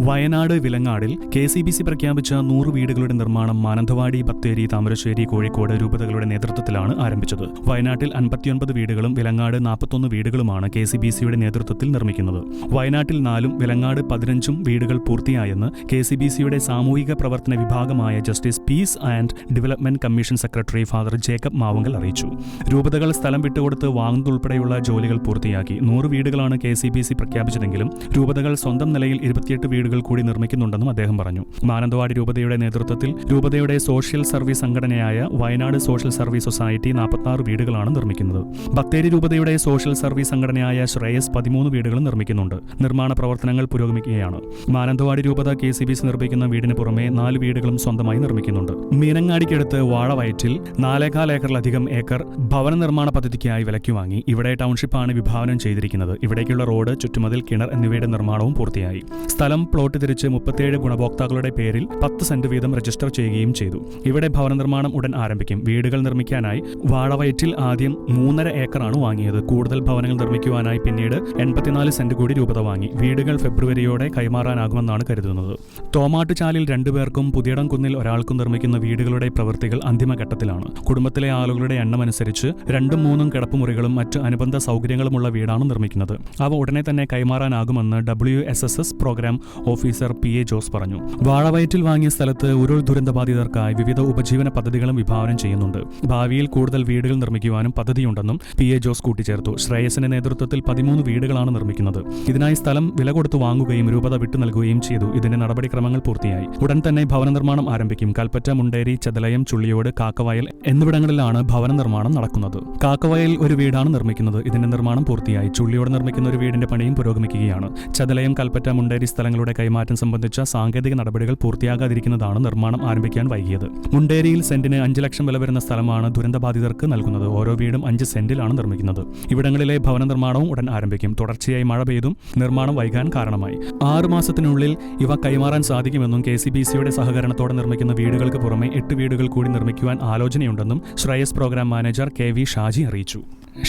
Wayanad വിലങ്ങാടിൽ KCBC പ്രഖ്യാപിച്ച 100 വീടുകളുടെ നിർമ്മാണം മാനന്തവാടി, ബത്തേരി, താമരശ്ശേരി, കോഴിക്കോട് രൂപതകളുടെ നേതൃത്വത്തിലാണ് ആരംഭിച്ചത്. വയനാട്ടിൽ 59 വീടുകളും വിലങ്ങാട് 41 വീടുകളുമാണ് KCBCയുടെ നേതൃത്വത്തിൽ നിർമ്മിക്കുന്നത്. വയനാട്ടിൽ 4-ഉം വിലങ്ങാട് 15-ഉം വീടുകൾ പൂർത്തിയായെന്ന് KCBCയുടെ സാമൂഹിക പ്രവർത്തന വിഭാഗമായ justice piece and development commission secretary father Jacob Mavunkal അറിയിച്ചു. രൂപതകൾ സ്ഥലം വിട്ടുകൊടുത്ത് വാങ്ങുന്നതുൾപ്പെടെയുള്ള ജോലികൾ പൂർത്തിയാക്കി. 100 വീടുകളാണ് KCBC പ്രഖ്യാപിച്ചതെങ്കിലും രൂപതകൾ സ്വന്തം നിലയിൽ 28 വീടുകൾ കൂടി നിർമ്മിക്കുന്നുണ്ടെന്നും അദ്ദേഹം പറഞ്ഞു. മാനന്തവാടി രൂപതയുടെ നേതൃത്വത്തിൽ രൂപതയുടെ സോഷ്യൽ സർവീസ് സംഘടനയായ വയനാട് സോഷ്യൽ സർവീസ് സൊസൈറ്റി 46 വീടുകളാണ് നിർമ്മിക്കുന്നത്. ബത്തേരി രൂപതയുടെ സോഷ്യൽ സർവീസ് സംഘടനയായ ശ്രേയസ് 13 വീടുകൾ നിർമ്മിക്കുന്നുണ്ട്. നിർമ്മാണ പ്രവർത്തനങ്ങൾ പുരോഗമിക്കുകയാണ്. മാനന്തവാടി രൂപത KCBC നിർമ്മിക്കുന്ന വീടിന് പുറമെ 4 വീടുകളും സ്വന്തമായി നിർമ്മിക്കുന്നുണ്ട്. മീനങ്ങാടിക്കടുത്ത് വാഴവയറ്റിൽ 4.25 ഏക്കറിലധികം ഏക്കർ ഭവന നിർമ്മാണ പദ്ധതിക്കായി വിലയ്ക്ക് വാങ്ങി. ഇവിടെ ടൗൺഷിപ്പാണ് വിഭാവനം ചെയ്തിരിക്കുന്നത്. ഇവിടേക്കുള്ള റോഡ്, ചുറ്റുമതിൽ, കിണർ എന്നിവയുടെ നിർമ്മാണവും പൂർത്തിയായി. സ്ഥലം പ്ലോട്ട് തിരിച്ച് 37 ഗുണഭോക്താക്കളുടെ പേരിൽ 10 സെന്റ് വീതം രജിസ്റ്റർ ചെയ്യുകയും ചെയ്തു. ഇവിടെ ഭവന നിർമ്മാണം ഉടൻ ആരംഭിക്കും. വീടുകൾ നിർമ്മിക്കാനായി വാഴവയറ്റിൽ ആദ്യം 3.5 ഏക്കറാണ് വാങ്ങിയത്. കൂടുതൽ ഭവനങ്ങൾ നിർമ്മിക്കുവാനായി പിന്നീട് 84 സെന്റ് കൂടി രൂപത വാങ്ങി. വീടുകൾ ഫെബ്രുവരിയോടെ കൈമാറാനാകുമെന്നാണ് കരുതുന്നത്. തോമാട്ടുചാലിൽ 2 പേർക്കും പുതിയടം കുന്നിൽ ഒരാൾക്കും നിർമ്മിക്കുന്ന വീടുകളുടെ പ്രവൃത്തികൾ അന്തിമഘട്ടത്തിലാണ്. കുടുംബത്തിലെ ആളുകളുടെ എണ്ണമനുസരിച്ച് 2ഉം 3ഉം കിടപ്പുമുറികളും മറ്റ് അനുബന്ധ സൗകര്യങ്ങളുമുള്ള വീടാണ് നിർമ്മിക്കുന്നത്. അവ ഉടനെ തന്നെ കൈമാറാനാകുമെന്ന് WSSS programme officer PA Jose പറഞ്ഞു. വാഴവയറ്റിൽ വാങ്ങിയ സ്ഥലത്ത് ഉരുൾ ദുരന്തബാധിതർക്കായി വിവിധ ഉപജീവന പദ്ധതികളും വിഭാവനം ചെയ്യുന്നുണ്ട്. ഭാവിയിൽ കൂടുതൽ വീടുകൾ നിർമ്മിക്കുവാനും പദ്ധതിയുണ്ടെന്നും PA ജോസ് കൂട്ടിച്ചേർത്തു. ശ്രേയസിന്റെ നേതൃത്വത്തിൽ 13 വീടുകളാണ് നിർമ്മിക്കുന്നത്. ഇതിനായി സ്ഥലം വില കൊടുത്ത് വാങ്ങുകയും രൂപത വിട്ടു നൽകുകയും ചെയ്തു. ഇതിന്റെ നടപടിക്രമങ്ങൾ പൂർത്തിയായി. ഉടൻ തന്നെ ഭവന നിർമ്മാണം ആരംഭിക്കും. കൽപ്പറ്റ, മുണ്ടേരി, ചതലയം, ചുള്ളിയോട്, കാക്കവയൽ എന്നിവിടങ്ങളിലാണ് ഭവന നിർമ്മാണം നടക്കുന്നത്. കാക്കവയൽ ഒരു വീടാണ് നിർമ്മിക്കുന്നത്. ഇതിന്റെ നിർമ്മാണം പൂർത്തിയായി. ചുള്ളിയോട് നിർമ്മിക്കുന്ന ഒരു വീടിന്റെ പണിയും പുരോഗമിക്കുകയാണ്. ചതലയം, കൽപ്പറ്റ, മുണ്ടേരി സ്ഥലങ്ങളുടെ കൈമാറ്റം സംബന്ധിച്ച സാങ്കേതിക നടപടികൾ പൂർത്തിയാകാതിരിക്കുന്നതാണ് നിർമ്മാണം ആരംഭിക്കാൻ വൈകിയത്. മുണ്ടേരിയിൽ സെന്റിന് 5 ലക്ഷം വില വരുന്ന സ്ഥലമാണ് ദുരന്തബാധിതർക്ക് നൽകുന്നത്. ഓരോ വീടും 5 സെന്റിലാണ് നിർമ്മിക്കുന്നത്. ഇവിടങ്ങളിലെ ഭവന നിർമ്മാണവും ഉടൻ ആരംഭിക്കും. തുടർച്ചയായി മഴ പെയ്തും നിർമ്മാണം വൈകാൻ കാരണമായി. 6 മാസത്തിനുള്ളിൽ ഇവ കൈമാറാൻ സാധിക്കുമെന്നും KCBCയുടെ സഹകരണത്തോടെ നിർമ്മിക്കുന്ന വീടുകൾക്ക് പുറമെ 8 വീടുകൾ കൂടി നിർമ്മിക്കുവാൻ ആലോചനയുണ്ടെന്നും Shreyas programme manager KV Shaji അറിയിച്ചു.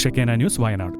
Shekinah news, Wayanad.